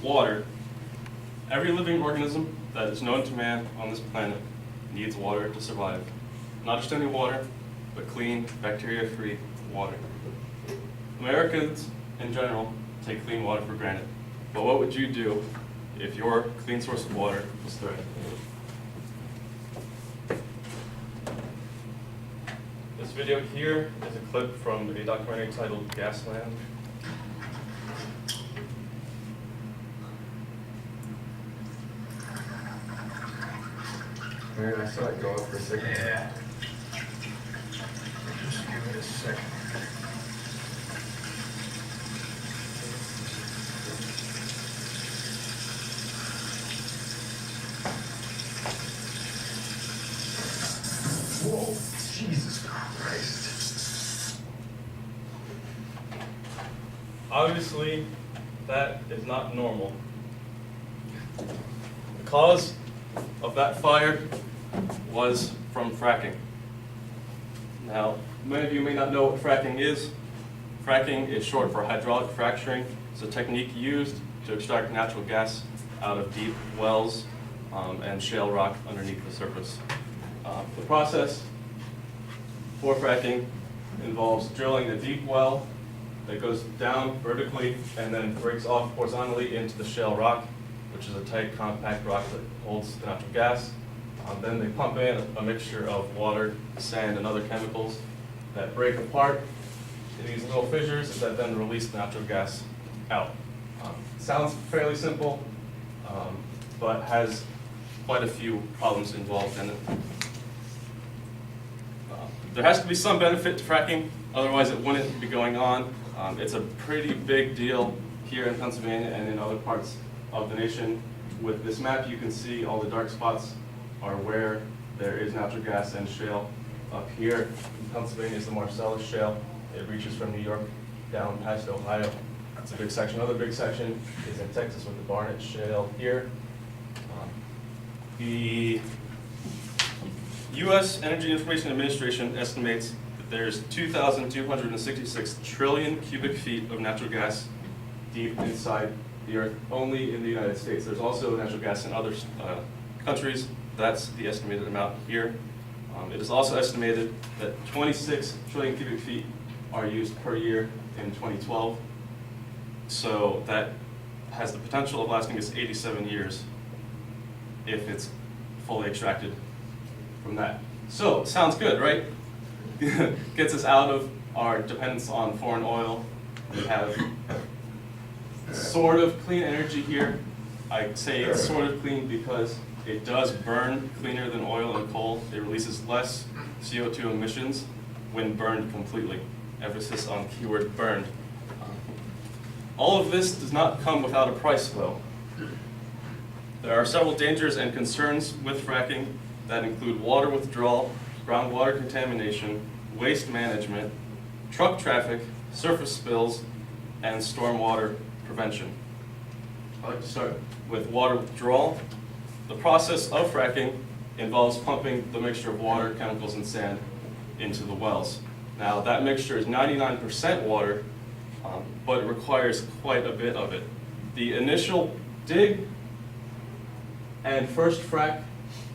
water. Every living organism that is known to man on this planet needs water to survive. Not just any water, but clean, bacteria-free water. Americans, in general, take clean water for granted. But what would you do if your clean source of water was threatened? This video here is a clip from a documentary titled Gasland. Man, I saw it go up for a second. Yeah. Just give it a second. Whoa, Jesus Christ. Obviously, that is not normal. The cause of that fire was from fracking. Now, many of you may not know what fracking is. Fracking is short for hydraulic fracturing. It's a technique used to extract natural gas out of deep wells and shale rock underneath the surface. The process for fracking involves drilling a deep well that goes down vertically and then breaks off horizontally into the shale rock, which is a tight, compact rock that holds the natural gas. Then they pump in a mixture of water, sand, and other chemicals that break apart in these little fissures that then release the natural gas out. Sounds fairly simple, but has quite a few problems involved in it. There has to be some benefit to fracking, otherwise it wouldn't be going on. It's a pretty big deal here in Pennsylvania and in other parts of the nation. With this map, you can see all the dark spots are where there is natural gas and shale. Up here in Pennsylvania is the Marcellus Shale. It reaches from New York down past Ohio. That's a big section. Another big section is in Texas with the Barnett Shale here. The U.S. Energy Information Administration estimates that there's 2,266 trillion cubic feet of natural gas deep inside the earth, only in the United States. There's also natural gas in other countries. That's the estimated amount here. It is also estimated that 26 trillion cubic feet are used per year in 2012. So that has the potential of lasting us 87 years if it's fully extracted from that. So, sounds good, right? Gets us out of our dependence on foreign oil. We have sort of clean energy here. I say it's sort of clean because it does burn cleaner than oil and coal. It releases less CO2 emissions when burned completely. Emphasis on keyword burned. All of this does not come without a price, though. There are several dangers and concerns with fracking that include water withdrawal, groundwater contamination, waste management, truck traffic, surface spills, and stormwater prevention. I'd like to start with water withdrawal. The process of fracking involves pumping the mixture of water, chemicals, and sand into the wells. Now, that mixture is 99% water, but it requires quite a bit of it. The initial dig and first frac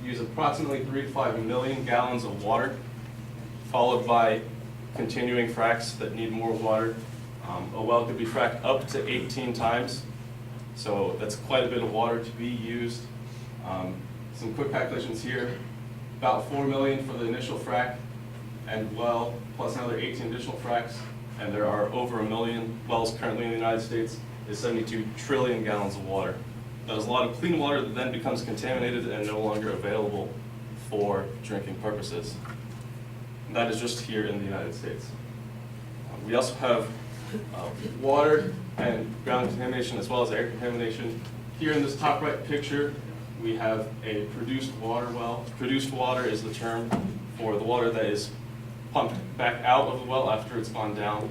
use approximately 3 to 5 million gallons of water, followed by continuing fracs that need more water. A well could be fracked up to 18 times, so that's quite a bit of water to be used. Some quick calculations here. About 4 million for the initial frac and well, plus another 18 additional fracs, and there are over 1 million wells currently in the United States, is 72 trillion gallons of water. That is a lot of clean water that then becomes contaminated and no longer available for drinking purposes. And that is just here in the United States. We also have water and ground contamination as well as air contamination. Here in this top right picture, we have a produced water well. Produced water is the term for the water that is pumped back out of the well after it's gone down.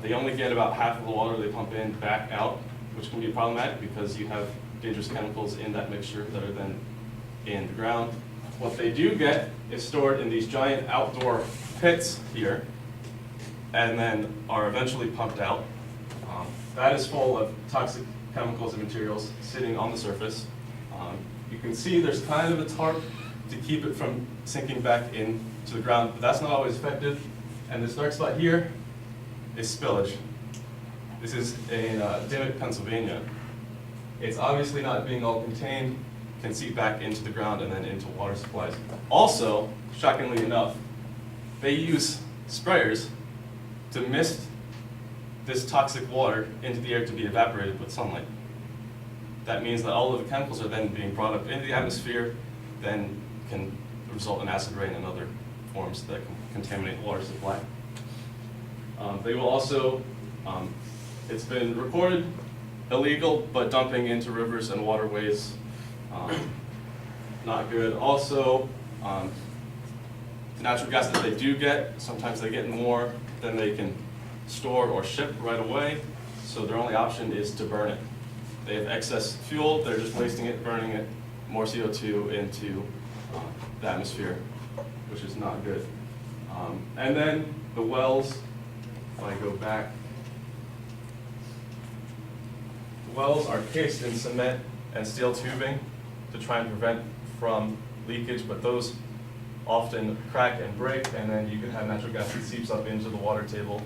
They only get about half of the water they pump in back out, which can be problematic because you have dangerous chemicals in that mixture that are then in the ground. What they do get is stored in these giant outdoor pits here, and then are eventually pumped out. that is full of toxic chemicals and materials sitting on the surface. You can see there's kind of a tarp to keep it from sinking back into the ground, but that's not always effective. And this dark spot here is spillage. This is in Dimmitt, Pennsylvania. It's obviously not being all contained, can seep back into the ground and then into water supplies. Also, shockingly enough, they use sprayers to mist this toxic water into the air to be evaporated with sunlight. That means that all of the chemicals are then being brought up into the atmosphere, then can result in acid rain and other forms that can contaminate the water supply. They will also, it's been reported illegal, but dumping into rivers and waterways, not good. Also, the natural gas that they do get, sometimes they get more than they can store or ship right away, so their only option is to burn it. They have excess fuel, they're just wasting it, burning it, more CO2 into the atmosphere, which is not good. And then the wells, if I go back, the wells are cased in cement and steel tubing to try and prevent from leakage, but those often crack and break, and then you can have natural gas that seeps up into the water table,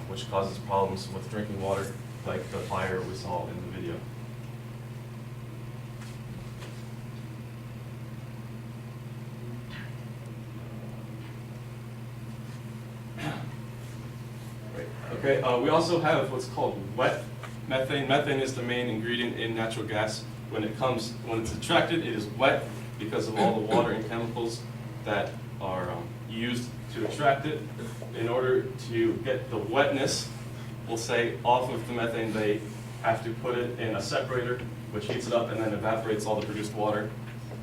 which causes problems with drinking water, like the fire we saw in the video. Okay, we also have what's called wet methane. Methane is the main ingredient in natural gas. When it's extracted, it is wet because of all the water and chemicals that are used to extract it. In order to get the wetness, we'll say, off of the methane, they have to put it in a separator, which heats it up and then evaporates all the produced water.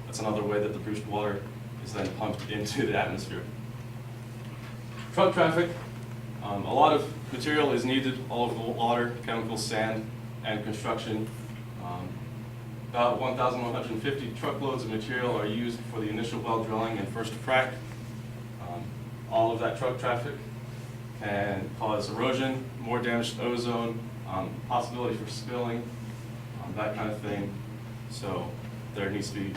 That's another way that the produced water is then pumped into the atmosphere. Truck traffic. A lot of material is needed all over the water, chemicals, sand, and construction. About 1,150 truckloads of material are used for the initial well drilling and first frac. All of that truck traffic can cause erosion, more damage to ozone, possibility for spilling, that kind of thing. So there needs to be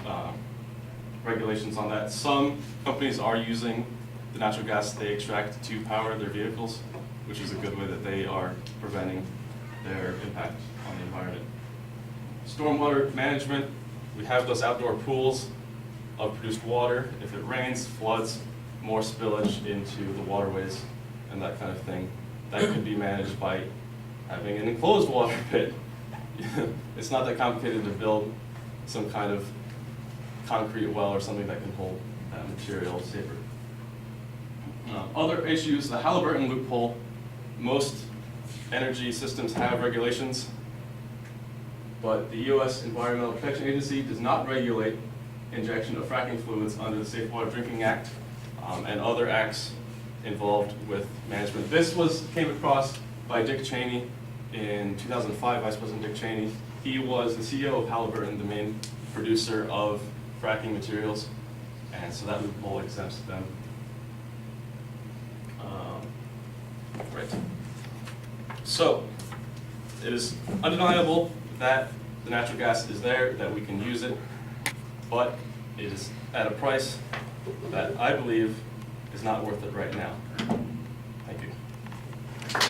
regulations on that. Some companies are using the natural gas they extract to power their vehicles, which is a good way that they are preventing their impact on the environment. Stormwater management, we have those outdoor pools of produced water. If it rains, floods, more spillage into the waterways and that kind of thing. That can be managed by having an enclosed water pit. It's not that complicated to build some kind of concrete well or something that can hold that material safer. Other issues, the Halliburton loophole. Most energy systems have regulations, but the U.S. Environmental Protection Agency does not regulate injection of fracking fluids under the Safe Water Drinking Act and other acts involved with management. This came across by Dick Cheney in 2005, Vice President Dick Cheney. He was the CEO of Halliburton, the main producer of fracking materials, and so that loophole exempts them. Right. So, it is undeniable that the natural gas is there, that we can use it, but it is at a price that I believe is not worth it right now.